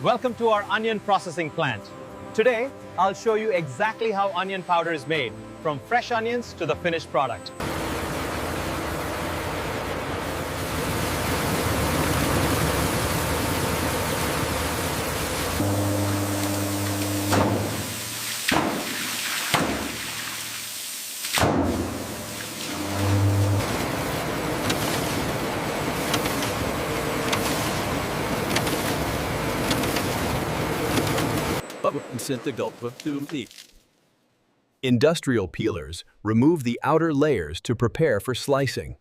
Welcome to our onion processing plant. Today, I'll show you exactly how onion powder is made, from fresh onions to the finished product. Industrial peelers remove the outer layers to prepare for slicing.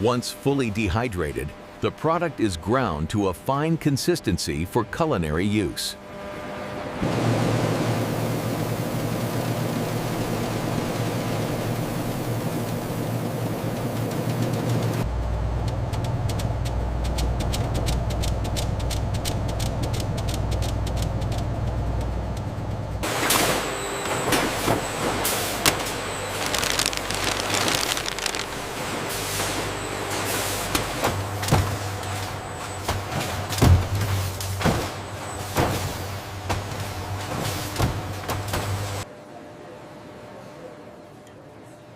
Once fully dehydrated, the product is ground to a fine consistency for culinary use.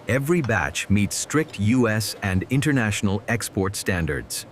Every batch meets strict U.S. and international export standards.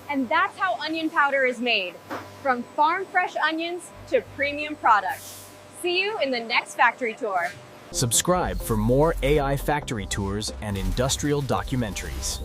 And that's how onion powder is made, from farm fresh onions to premium products. See you in the next factory tour. Subscribe for more AI factory tours and industrial documentaries.